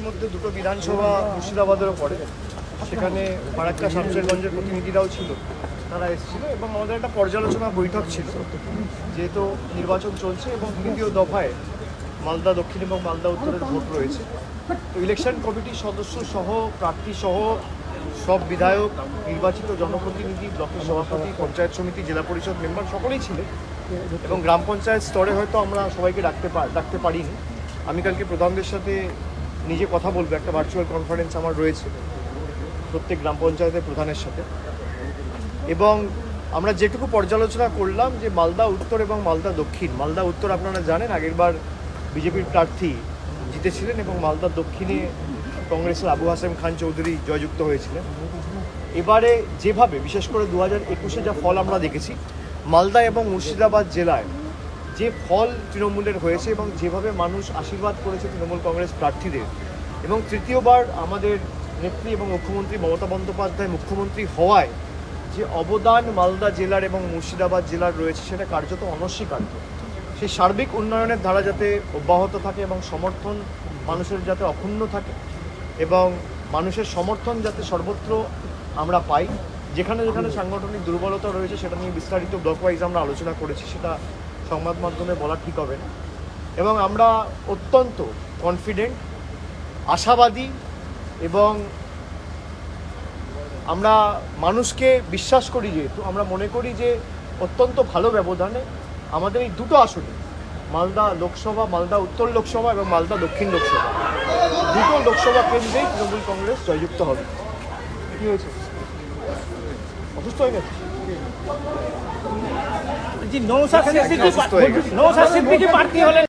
মধ্যে দুটো বিধানসভা মুর্শিদাবাদেরও পড়ে, সেখানে ফারাক্কা শামশেরগঞ্জের প্রতিনিধিরাও ছিল, তারা এসেছিল এবং আমাদের একটা পর্যালোচনা বৈঠক ছিল। যেহেতু নির্বাচন চলছে এবং তৃতীয় দফায় মালদা দক্ষিণ এবং মালদা উত্তরের ভোট রয়েছে, তো ইলেকশন কমিটির সদস্য সহ প্রার্থী সহ সব বিধায়ক, নির্বাচিত জনপ্রতিনিধি, ব্লকের সভাপতি, পঞ্চায়েত সমিতি, জেলা পরিষদ মেম্বার সকলেই ছিলেন এবং গ্রাম পঞ্চায়েত স্তরে হয়তো আমরা সবাইকে ডাকতে পারিনি। আমি কালকে প্রধানদের সাথে নিজে কথা বলবো, একটা ভার্চুয়াল কনফারেন্স আমার রয়েছে প্রত্যেক গ্রাম পঞ্চায়েতের প্রধানের সাথে, এবং আমরা যেটুকু পর্যালোচনা করলাম যে মালদা উত্তর এবং মালদা দক্ষিণ, মালদা উত্তর আপনারা জানেন আগেরবার বিজেপির প্রার্থী জিতেছিলেন এবং মালদা দক্ষিণে কংগ্রেসের আবু হাসেম খান চৌধুরী জয়যুক্ত হয়েছিলেন। এবারে যেভাবে বিশেষ করে 2021-এ যা ফল আমরা দেখেছি, মালদা এবং মুর্শিদাবাদ জেলায় যে ফল তৃণমূলের হয়েছে এবং যেভাবে মানুষ আশীর্বাদ করেছে তৃণমূল কংগ্রেস প্রার্থীদের, এবং তৃতীয়বার আমাদের নেত্রী এবং মুখ্যমন্ত্রী মমতা বন্দ্যোপাধ্যায় মুখ্যমন্ত্রী হওয়ায় যে অবদান মালদা জেলার এবং মুর্শিদাবাদ জেলার রয়েছে, সেটা কার্যত অনস্বীকার্য। সেই সার্বিক উন্নয়নের ধারা যাতে অব্যাহত থাকে এবং সমর্থন মানুষের যাতে অক্ষুণ্ণ থাকে এবং মানুষের সমর্থন যাতে সর্বত্র আমরা পাই, যেখানে যেখানে সাংগঠনিক দুর্বলতা রয়েছে সেটা নিয়ে বিস্তারিত ব্লক ওয়াইজ আমরা আলোচনা করেছি, সেটা সংবাদ মাধ্যমে বলা ঠিক হবে না। এবং আমরা অত্যন্ত কনফিডেন্ট, আশাবাদী এবং আমরা মানুষকে বিশ্বাস করি, যেহেতু আমরা মনে করি যে অত্যন্ত ভালো ব্যবধানে আমাদের এই দুটো আসনে, মালদা লোকসভা, মালদা উত্তর লোকসভা এবং মালদা দক্ষিণ লোকসভা, দুটো লোকসভা কেন্দ্রেই তৃণমূল কংগ্রেস জয়যুক্ত হবে। কী হয়েছে? অসুস্থ হয়ে গেছে? নৌসাদ সিদ্দিকী প্রার্থী হলেন।